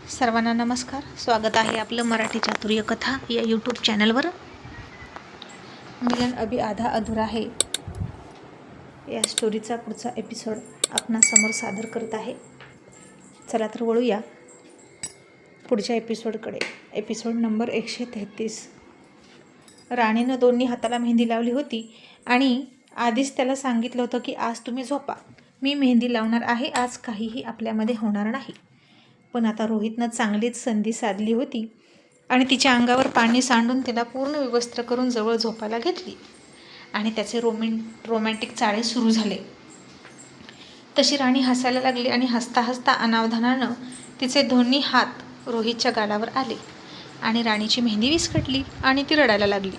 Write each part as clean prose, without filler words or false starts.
सर्वांना नमस्कार. स्वागत आहे आपलं मराठी चातुर्य कथा या यूट्यूब चॅनलवर. मिलन अभी आधा अधुरा है या स्टोरीचा पुढचा एपिसोड आपणासमोर सादर करत आहे. चला तर वळूया पुढच्या एपिसोडकडे. Episode number 133. राणीनं दोन्ही हाताला मेहंदी लावली होती आणि आधीच त्याला सांगितलं होतं की आज तुम्ही झोपा, मी मेहंदी लावणार आहे, आज काहीही आपल्यामध्ये होणार नाही. पण आता रोहितनं चांगलीच संधी साधली होती आणि तिच्या अंगावर पाणी सांडून तिला पूर्ण विवस्त्र करून जवळ झोपायला घेतली आणि त्याचे रोमॅन्टिक चाळे सुरू झाले. तशी राणी हसायला लागली आणि हसता हसता अनावधानानं तिचे दोन्ही हात रोहितच्या गालावर आले आणि राणीची मेहंदी विस्कटली आणि ती रडायला लागली.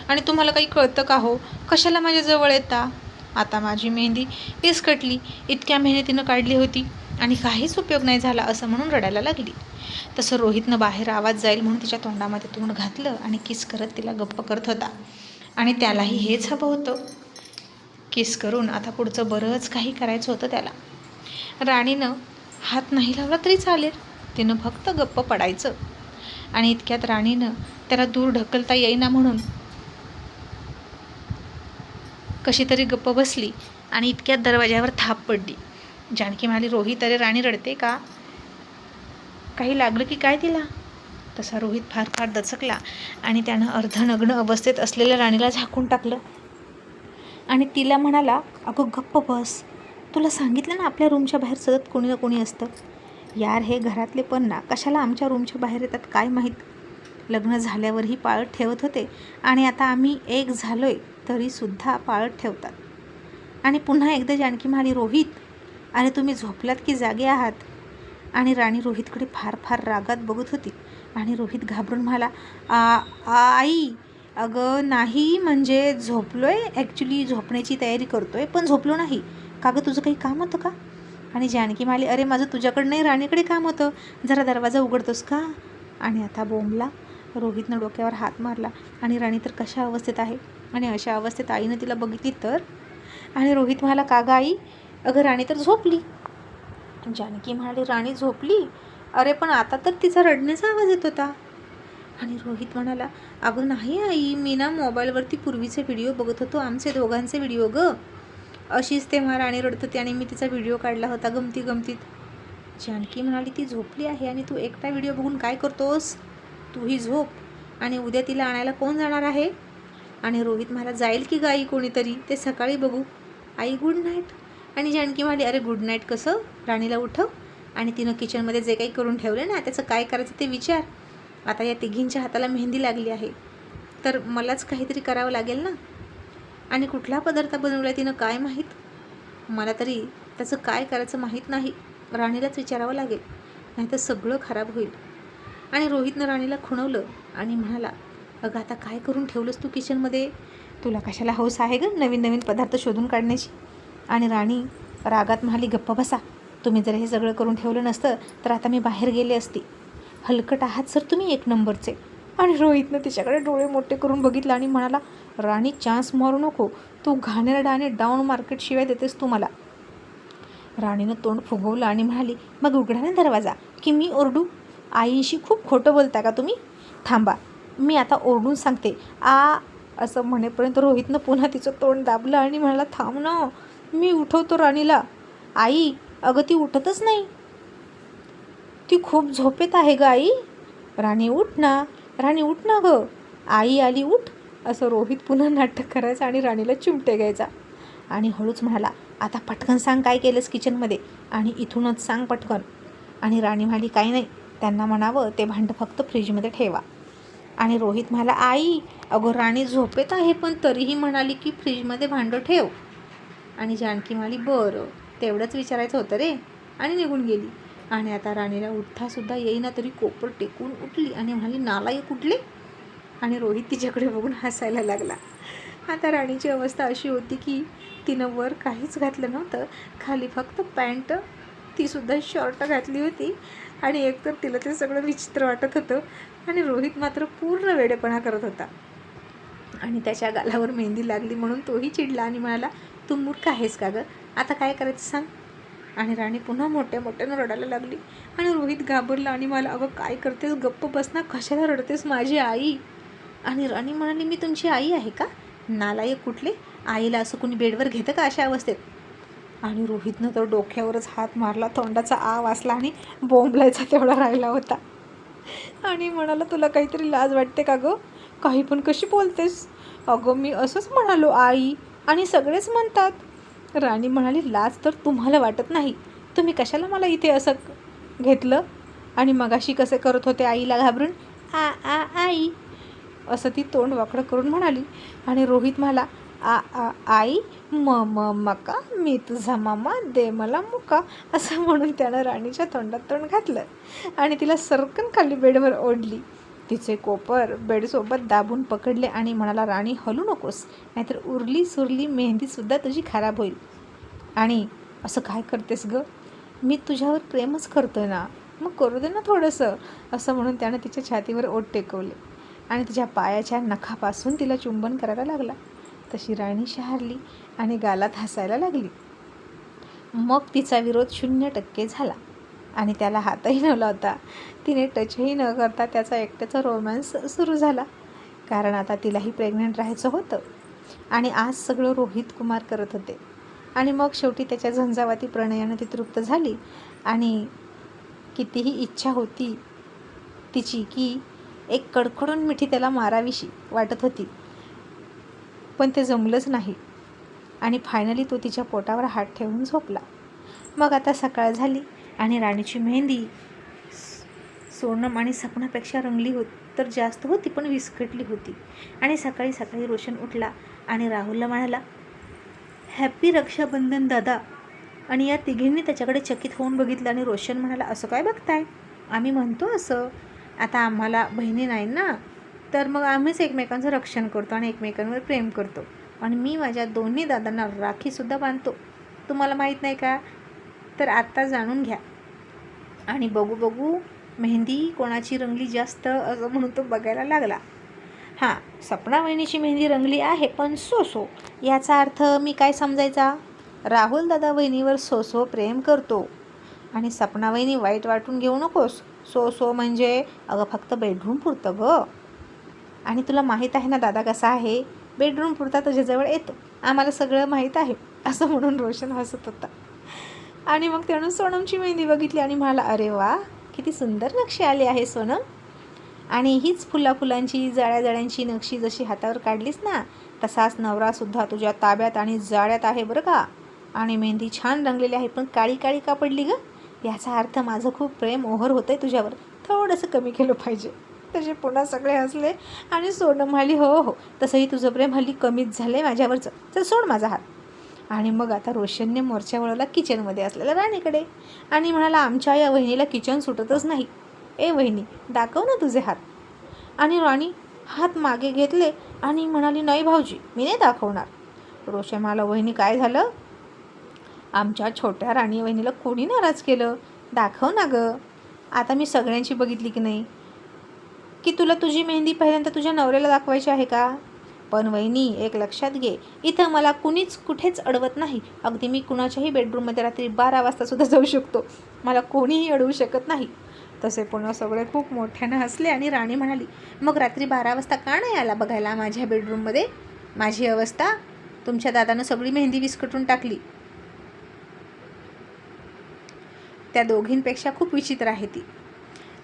आणि तुम्हाला काही कळतं का हो, कशाला माझ्या जवळ येता? आता माझी मेहंदी विस्कटली, इतक्या मेहनतीनं काढली होती आणि काहीच उपयोग नाही झाला असं म्हणून रडायला लागली. तसं रोहितनं बाहेर आवाज जाईल म्हणून तिच्या तोंडामध्ये तोंड घातलं आणि किस करत तिला गप्प करत होता. आणि त्यालाही हेच हवं होतं, किस करून आता पुढचं बरंच काही करायचं होतं त्याला. राणीनं हात नाही लावला तरी चालेल, तिनं फक्त गप्प पडायचं. आणि इतक्यात राणीनं त्याला दूर ढकलता येईना म्हणून कशी तरी गप्प बसली आणि इतक्यात दरवाज्यावर थाप पडली. जानकी म्हणाली, रोहित, अरे राणी रडते का? काही लागलं की काय तिला? तसा रोहित फार फार दचकला आणि त्यानं अर्धनग्न अवस्थेत असलेल्या राणीला झाकून टाकलं आणि तिला म्हणाला, अगं गप्प बस, तुला सांगितलं ना आपल्या रूमच्या बाहेर सतत कोणी ना कोणी असतं. यार, हे घरातले पण ना कशाला आमच्या रूमच्या बाहेर येतात काय माहीत. लग्न झाल्यावरही पाळत ठेवत होते आणि आता आम्ही एक झालोय तरीसुद्धा पाळत ठेवतात. आणि पुन्हा एकदा जानकी म्हणाली, रोहित, अरे तुम्ही झोपलात की जागे आहात? आणि राणी रोहितकडे फार फार रागात बघत होती आणि रोहित घाबरून म्हणाला, आई, अगं नाही, म्हणजे झोपलोय, ॲक्च्युली झोपण्याची तयारी करतोय पण झोपलो नाही. का गं, तुझं काही काम होतं का? आणि जानकी म्हणाली, अरे माझं तुझ्याकडं नाही, राणीकडे काम होतं, जरा दरवाजा उघडतोस का? आणि आता बोंबला. रोहितनं डोक्यावर हात मारला आणि राणी तर कशा अवस्थेत आहे आणि अशा अवस्थेत आईनं तिला बघितली तर. आणि रोहित म्हणाला, का गं आई, अगं राणी तर झोपली. जानकी म्हणाली, राणी झोपली? अरे पण आता तर तिचा रडण्याचा आवाज येत होता. आणि रोहित म्हणाला, अगं नाही आई, मी ना मोबाईलवरती पूर्वीचे व्हिडिओ बघत होतो, आमचे दोघांचे व्हिडिओ गं. अशीच तेव्हा राणी रडत होती आणि मी तिचा व्हिडिओ काढला होता गमतीत. जानकी म्हणाली, ती झोपली आहे आणि तू एकटा व्हिडिओ बघून काय करतोस? तूही झोप. आणि उद्या तिला आणायला कोण जाणार आहे? आणि रोहित म्हणाला, जाईल की गाई कोणीतरी, ते सकाळी बघू. आई गुड नाईट. आणि जानकी म्हणाली, अरे गुड नाईट कसं, राणीला उठव आणि तिनं किचनमध्ये जे काही करून ठेवलं ना त्याचं काय करायचं ते विचार. आता या तिघींच्या हाताला मेहंदी लागली आहे तर मलाच काहीतरी करावं लागेल ना. आणि कुठला पदार्थ बनवला तिनं काय माहीत, मला तरी त्याचं काय करायचं माहीत नाही, राणीलाच विचारावं लागेल, नाहीतर सगळं खराब होईल. आणि रोहितनं राणीला खुणवलं आणि म्हणाला, अगं आता काय करून ठेवलंस तू किचनमध्ये? तुला कशाला हौस आहे गं नवीन नवीन पदार्थ शोधून काढण्याची? आणि राणी रागात म्हणाली, गप्प बसा, तुम्ही जर हे सगळं करून ठेवलं नसतं तर आता मी बाहेर गेले असते. हलकट आहात सर तुम्ही, एक नंबरचे. आणि रोहितनं तिच्याकडे डोळे मोठे करून बघितलं आणि म्हणाला, राणी चान्स मारू नको, तू घाणेरडाने डाऊन मार्केट शिवाय देतेस तू मला. राणीनं तोंड फुगवलं आणि म्हणाली, मग उघडा ना दरवाजा की मी ओरडू? आईशी खूप खोटं बोलता का तुम्ही? थांबा, मी आता ओरडून सांगते असं म्हणेपर्यंत रोहितनं पुन्हा तिचं तोंड दाबलं आणि म्हणाला, थांब ना, मी उठवतो राणीला. आई, अगं ती उठतच नाही, ती खूप झोपेत आहे गं आई. राणी उठ ना, राणी उठ ना गं, आई आली उठ. असं रोहित पुन्हा नाटक करायचं आणि राणीला चिमटे घ्यायचा आणि हळूच म्हणाला, आता पटकन सांग काय केलंस किचनमध्ये आणि इथूनच सांग पटकन. आणि राणी म्हणाली, काही नाही, त्यांना म्हणावं ते भांडं फक्त फ्रीजमध्ये ठेवा. आणि रोहित म्हणाला, आई, अगं राणी झोपेत आहे पण तरीही म्हणाली की फ्रीजमध्ये भांडं ठेव. आणि जानकी म्हणाली, बरं, तेवढंच विचारायचं होतं रे, आणि निघून गेली. आणि आता राणीला उठतासुद्धा येईना तरी कोपर टेकून उठली आणि म्हणाली, नालायक कुठले? आणि रोहित तिच्याकडे बघून हसायला लागला. आता राणीची अवस्था अशी होती की तिनं वर काहीच घातलं नव्हतं, खाली फक्त पॅन्ट, तीसुद्धा शॉर्ट घातली होती. आणि एकतर तिला ते सगळं विचित्र वाटत होतं आणि रोहित मात्र पूर्ण वेडेपणा करत होता. आणि त्याच्या गालावर मेहंदी लागली म्हणून तोही चिडला आणि म्हणाला, तू मूर्ख आहेस का गं, आता काय करायचं सांग? आणि राणी पुन्हा मोठ्या मोठ्यानं रडायला लागली. आणि रोहित घाबरला आणि मला, अगं काय करतेस, गप्प बस ना, कशाला रडतेस, माझी आई. आणि राणी म्हणाली, मी तुमची आई आहे का, नालायक कुठले, आईला असं कुणी बेडवर घेतं का अशा अवस्थेत. आणि रोहितनं तर डोक्यावरच हात मारला, तोंडाचा आ वासला आणि बोंबलायचा तेवढा राहिला होता. आणि म्हणाला, तुला काहीतरी लाज वाटते का गं, काही पण कशी बोलतेस. अगं मी असंच म्हणालो आई, आणि सगळेच म्हणतात. राणी म्हणाली, लाज तर तुम्हाला वाटत नाही, तुम्ही कशाला मला इथे असं घेतलं, आणि मगाशी कसे करत होते आईला घाबरून, आ आ आई असं ती तोंड वाकडं करून म्हणाली. आणि रोहित म्हणाला, आ आ आई मका, मी तुझा मामा, दे मला मुका, असं म्हणून त्यानं राणीच्या तोंडात तोंड घातलं आणि तिला सरकन खाली बेडवर ओढली. तिचे कोपर बेडसोबत दाबून पकडले आणि म्हणाला, राणी हलू नकोस, नाहीतर उरली सुरली मेहंदीसुद्धा तुझी खराब होईल. आणि असं काय करतेस गं, मी तुझ्यावर प्रेमच करतोय ना, मग करू दे ना थोडंसं, असं म्हणून त्यानं तिच्या छातीवर ओठ टेकवले आणि तिच्या पायाच्या नखापासून तिला चुंबन करायला लागला. तशी राणी शहारली आणि गालात हसायला लागली. मग तिचा विरोध 0% झाला आणि त्याला हातही न लावता, तिने टचही न करता त्याचा एकट्याचा रोमॅन्स सुरू झाला. कारण आता तिलाही प्रेग्नंट राहायचं होतं आणि आज सगळं रोहित कुमार करत होते. आणि मग शेवटी त्याच्या झंझावाती प्रणयानं ती तृप्त झाली. आणि कितीही इच्छा होती तिची की एक कडकडून मिठी त्याला मारावीशी वाटत होती, पण ते जमलंच नाही. आणि फायनली तो तिच्या पोटावर हात ठेवून झोपला. मग आता सकाळ झाली आणि राणीची मेहंदी सोनम आणि सपनापेक्षा रंगली होती तर जास्त होती, पण विस्कटली होती. आणि सकाळी सकाळी रोशन उठला आणि राहुलला म्हणाला, हॅपी रक्षाबंधन दादा. आणि या तिघींनी त्याच्याकडे चकित होऊन बघितलं. आणि रोशन म्हणाला, असं काय बघताय, आम्ही म्हणतो असं, आता आम्हाला बहिणी नाही ना, तर मग आम्हीच एकमेकांचं रक्षण करतो आणि एकमेकांवर प्रेम करतो. आणि मी माझ्या दोन्ही दादांना राखीसुद्धा बांधतो, तुम्हाला माहीत नाही का, तर आत्ता जाणून घ्या. आणि बघू बघू मेहंदी कोणाची रंगली जास्त, असं म्हणून तो बघायला लागला. हां, सपना वहिनीची मेहंदी रंगली आहे, पण सो याचा अर्थ मी काय समजायचा, राहुल दादा वहिनीवर सो प्रेम करतो. आणि सपना वहिनी वाईट वाटून घेऊ नकोस, सो म्हणजे अगं फक्त बेडरूम पुरतं गं. आणि तुला माहीत आहे ना दादा कसा आहे, बेडरूम पुरता तुझ्याजवळ येतो, आम्हाला सगळं माहीत आहे, असं म्हणून रोशन हसत होता. आणि मग त्यानं सोनमची मेहंदी बघितली आणि म्हणाला, अरे वा, किती सुंदर नक्षी आली आहे सोनम. आणि हीच फुलांची जाळ्यांची नक्षी जशी हातावर काढलीस ना, तसाच नवरासुद्धा तुझ्या ताब्यात आणि जाळ्यात आहे बरं का. आणि मेहंदी छान रंगलेली आहे, पण काळी काळी का पडली गं, याचा अर्थ माझं खूप प्रेम ओव्हर होतं आहे तुझ्यावर, थोडंसं कमी केलं पाहिजे. तसे पुन्हा सगळे हसले. आणि सोनम म्हणाली, हो तसंही तुझं प्रेम हल्ली कमीच झालं आहे माझ्यावरचं, चल सोड माझा हात. आणि मग आता रोशनने मोर्चा वळवला किचनमध्ये असलेल्या राणीकडे आणि म्हणाला, आमच्या या वहिनीला किचन सुटतच नाही, ए वहिनी दाखव ना तुझे हात. आणि राणी हात मागे घेतले आणि म्हणाली, नाही भाऊजी, मी नाही दाखवणार. रोशन म्हणाला, वहिनी काय झालं, आमच्या छोट्या राणी वहिनीला कोणी नाराज केलं, दाखव ना गं. आता मी सगळ्यांची बघितली की नाही, की तुला तुझी मेहंदी पहिल्यांदा तुझ्या नवऱ्याला दाखवायची आहे का. पण वहिनी एक लक्षात घे, इथं मला कुणीच कुठेच अडवत नाही, अगदी मी कुणाच्याही बेडरूममध्ये रात्री 12 वाजतासुद्धा जाऊ शकतो, मला कोणीही अडवू शकत नाही. तसे पुन्हा सगळे खूप मोठ्यानं हसले. आणि राणी म्हणाली, मग रात्री 12 वाजता का नाही आला बघायला माझ्या बेडरूममध्ये माझी अवस्था, तुमच्या दादानं सगळी मेहंदी विस्कटून टाकली. त्या दोघींपेक्षा खूप विचित्र आहे ती.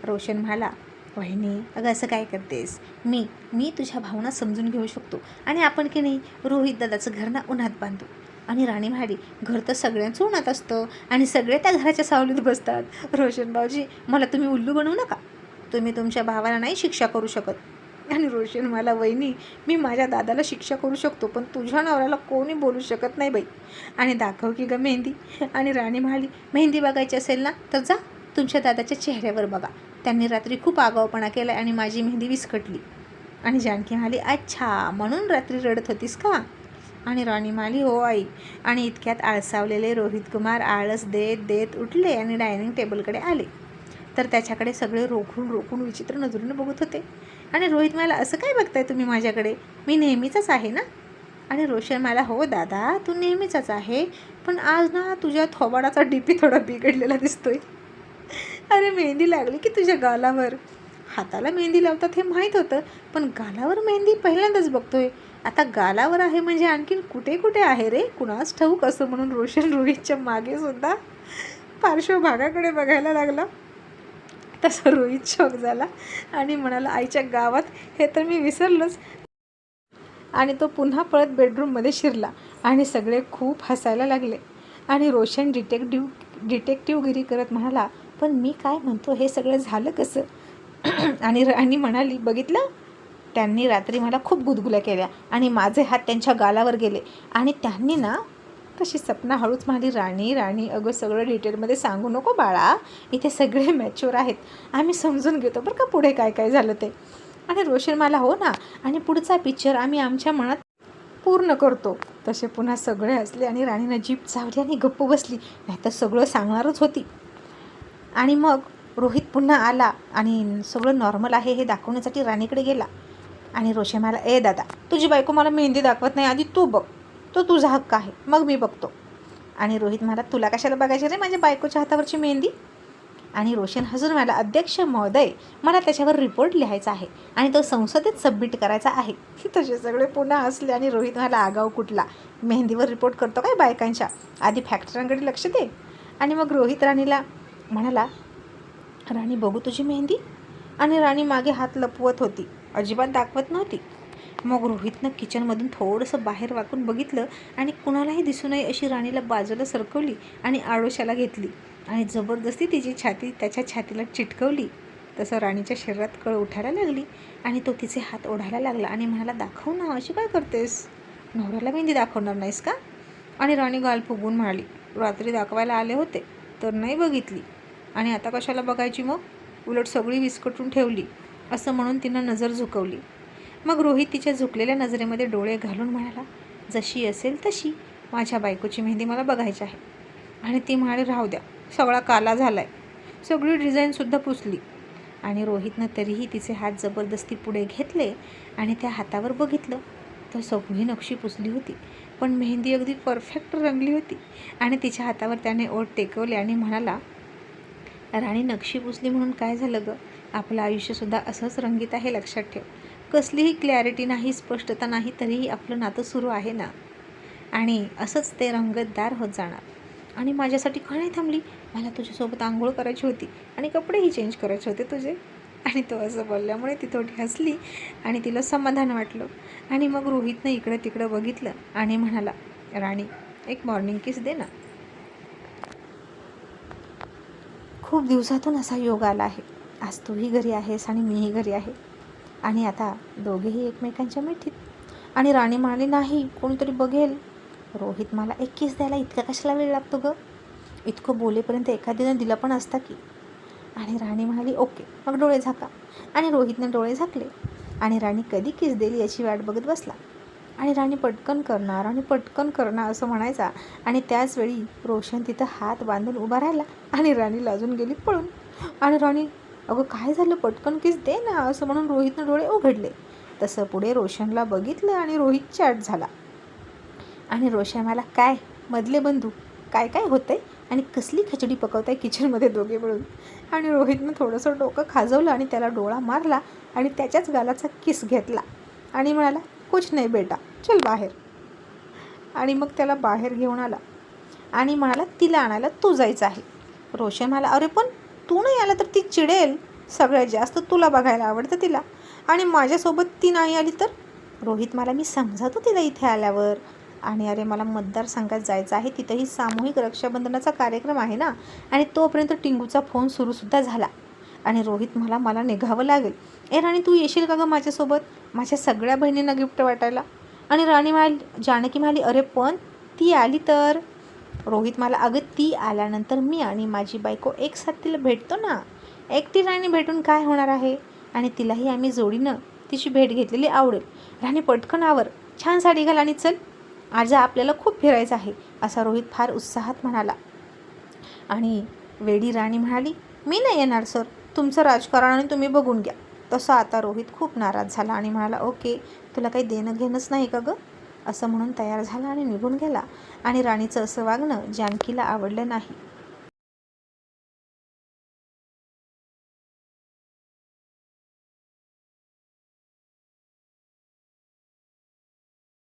रोशन म्हणाला, वहिनी अगं असं काय करतेस, मी तुझ्या भावना समजून घेऊ शकतो आणि आपण की नाही रोहित दादाचं घर ना उन्हात बांधू. आणि राणी म्हणाली, घर तर सगळ्यांचं उन्हात असतं आणि सगळे त्या घराच्या सावलीत बसतात. रोशन भाऊजी, मला तुम्ही उल्लू बनवू नका, तुम्ही तुमच्या भावाला नाही शिक्षा करू शकत. आणि रोशन मला, वहिनी मी माझ्या दादाला शिक्षा करू शकतो, पण तुझ्या नवऱ्याला कोणी बोलू शकत नाही बाई. आणि दाखव की गं मेहंदी. आणि राणी म्हणाली, मेहंदी बघायची असेल ना तर जा तुमच्या दादाच्या चेहऱ्यावर बघा, त्यांनी रात्री खूप आगाऊपणा केला आणि माझी मेहंदी विस्कटली. आणि जानकी म्हणाली, अच्छा म्हणून रात्री रडत होतीस का. आणि राणी म्हणाली, हो आई. आणि इतक्यात आळसावलेले रोहित कुमार आळस देत देत उठले आणि डायनिंग टेबलकडे आले. तर त्याच्याकडे सगळे रोखून विचित्र नजरेने बघत होते. आणि रोहित म्हणाला, असं काय बघताय तुम्ही माझ्याकडे, मी नेहमीचाच आहे ना. आणि रोशन मला, हो दादा तू नेहमीचाच आहे, पण आज ना तुझ्या थोबाडाचा डीपी थोडा बिघडलेला दिसतोय. अरे मेहंदी लागली की तुझ्या गालावर. हाताला मेहंदी लावतात हे माहीत होतं, पण गालावर मेहंदी पहिल्यांदाच बघतोय. आता गालावर आहे म्हणजे आणखीन कुठे कुठे आहे रे, कुणास ठाऊक. असं म्हणून रोशन रोहितच्या मागे सुद्धा पार्श्वभागाकडे बघायला लागला. तसा रोहित शॉक झाला आणि म्हणाला, आईच्या गावात, हे तर मी विसरलोच. आणि तो पुन्हा पळत बेडरूममध्ये शिरला आणि सगळे खूप हसायला लागले. आणि रोशन डिटेक्टिव्हगिरी करत म्हणाला, पण मी काय म्हणतो हे सगळं झालं कसं? आणि राणी म्हणाली, बघितलं, त्यांनी रात्री मला खूप गुदगुल्या केल्या आणि माझे हात त्यांच्या गालावर गेले आणि त्यांनी ना. तशी सपना हळूच म्हणाली, राणी अगं सगळं डिटेलमध्ये सांगू नको बाळा, इथे सगळे मॅच्युअर आहेत, आम्ही समजून घेतो बरं का पुढे काय काय झालं ते. आणि रोशन मला, हो ना, आणि पुढचा पिक्चर आम्ही आमच्या मनात पूर्ण करतो. तसे पुन्हा सगळे हसले आणि राणीनं जीभ चावली आणि गप्प बसली, नाहीतर सगळं सांगणारच होती. आणि मग रोहित पुन्हा आला आणि सगळं नॉर्मल आहे हे दाखवण्यासाठी राणीकडे गेला. आणि रोशन मला, ए दादा, तुझी बायको मला मेहंदी दाखवत नाही, आधी तू बघ, तो तुझा हक्क आहे, मग मी बघतो. आणि रोहित मला, तुला कशाला बघायची रे माझ्या बायकोच्या हातावरची मेहंदी? आणि रोशन हसून मला, अध्यक्ष महोदय, मला त्याच्यावर रिपोर्ट लिहायचा आहे आणि तो संसदेत सबमिट करायचा आहे. तसे सगळे पुन्हा हसले आणि रोहित मला, आगाऊ कुठला, मेहंदीवर रिपोर्ट करतो काय बायकांच्या, आधी फॅक्टरांकडे लक्ष दे. आणि मग रोहित राणीला म्हणाला, राणी बघू तुझी मेहंदी. आणि राणी मागे हात लपवत होती, अजिबात दाखवत नव्हती. मग रोहितनं किचनमधून थोडंसं बाहेर वाकून बघितलं आणि कुणालाही दिसू नये अशी राणीला बाजूला सरकवली आणि आडोशाला घेतली आणि जबरदस्ती तिची छाती त्याच्या छातीला चिटकवली. तसं राणीच्या शरीरात कळ उठायला लागली आणि तो तिचे हात ओढायला लागला आणि म्हणाला, दाखव ना, अशी काय करतेस, नवऱ्याला मेहंदी दाखवणार नाहीस का? आणि राणी गाल फुगून म्हणाली, रात्री दाखवायला आले होते तर नाही बघितली, आणि आता कशाला बघायची मग, उलट सगळी विस्कटून ठेवली. असं म्हणून तिनं नजर झुकवली. मग रोहित तिच्या झुकलेल्या नजरेमध्ये डोळे घालून म्हणाला, जशी असेल तशी, माझ्या बायकोची मेहंदी मला बघायची आहे. आणि ती म्हणाली, राहू द्या, सगळा काला झाला आहे, सगळी डिझाईनसुद्धा पुसली. आणि रोहितनं तरीही तिचे हात जबरदस्ती पुढे घेतले आणि त्या हातावर बघितलं तर सगळी नक्षी पुसली होती, पण मेहंदी अगदी परफेक्ट रंगली होती. आणि तिच्या हातावर त्याने ओठ टेकवले आणि म्हणाला, राणी नक्षी पुसली म्हणून काय झालं गं, आपलं आयुष्यसुद्धा असंच रंगीत आहे, लक्षात ठेव. कसलीही क्लॅरिटी नाही, स्पष्टता नाही, तरीही आपलं नातं सुरू आहे ना, आणि असंच ते रंगतदार होत जाणार. आणि माझ्यासाठी का नाही थांबली, मला तुझ्यासोबत आंघोळ करायची होती आणि कपडेही चेंज करायचे होते तुझे. आणि तो असं बोलल्यामुळे ती थोडी हसली आणि तिला समाधान वाटलं. आणि मग रोहितनं इकडं तिकडं बघितलं आणि म्हणाला, राणी एक मॉर्निंग किस दे ना. खूप दिवसातून असा योग आला आहे, आज तूही घरी आहेस आणि मीही घरी आहे आणि आता दोघेही एकमेकांच्या मिठीत. आणि राणी म्हणाली, नाही, कोणीतरी बघेल. रोहित मला, एक किस द्यायला इतका कशाला वेळ लागतो गं, इतकं बोलेपर्यंत एखादीनं दिला पण असता की. आणि राणी म्हणाली, ओके, मग डोळे झाका. आणि रोहितने डोळे झाकले आणि राणी कधी किस देईल याची वाट बघत बसला. आणि राणी पटकन करणार आणि पटकन करणार असं म्हणायचा आणि त्याचवेळी रोशन तिथं हात बांधून उभा राहिला आणि राणी लाजून गेली पळून. आणि राणी, अगं काय झालं, पटकन किस दे ना, असं म्हणून रोहितनं डोळे उघडले. तसं पुढे रोशनला बघितलं आणि रोहित चॅट झाला. आणि रोशन मला, काय मधले बंधू, काय काय होतंय आणि कसली खिचडी पकवताय किचनमध्ये दोघे मिळून. आणि रोहितनं थोडंसं डोकं खाजवलं आणि त्याला डोळा मारला आणि त्याच्याच गालाचा किस घेतला आणि म्हणाला, कुछ नाही बेटा, चल बाहेर. आणि मग त्याला बाहेर घेऊन आला आणि म्हणाला, तिला आणायला तू जायचं आहे. रोशन म्हणाला, अरे पण तू नाही आला तर ती चिडेल, सगळ्यात जास्त तुला बघायला आवडतं तिला, आणि माझ्यासोबत ती नाही आली तर. रोहित मला, मी समजावतो तिला इथे आल्यावर. आणि अरे मला मतदारसंघात जायचं आहे, तिथंही सामूहिक रक्षाबंधनाचा कार्यक्रम आहे ना. आणि तोपर्यंत टिंगूचा फोन सुरूसुद्धा झाला. आणि रोहित मला निघावं लागेल. ए राणी, तू येशील का गं माझ्यासोबत, माझ्या सगळ्या बहिणींना गिफ्ट वाटायला. आणि राणी जानकी म्हणाली, अरे पण ती आली तर. रोहित मला, अगं ती आल्यानंतर मी आणि माझी बायको एक साथ तिला भेटतो ना, एकटी राणी भेटून काय होणार आहे, आणि तिलाही आम्ही जोडीनं तिची भेट घेतलेली आवडेल. राणी पटकन आवर, छान साडी घाल आणि चल, आज आपल्याला खूप फिरायचं आहे, असा रोहित फार उत्साहात म्हणाला. आणि वेडी राणी म्हणाली, मी नाही येणार सर, तुमचं राजकारण आणि तुम्ही बघून घ्या. तसं आता रोहित खूप नाराज झाला आणि म्हणाला, ओके, तुला काही देणं घेणंच नाही का गं, असं म्हणून तयार झाला आणि निघून गेला. आणि राणीचं असं वागणं जानकीला आवडलं नाही.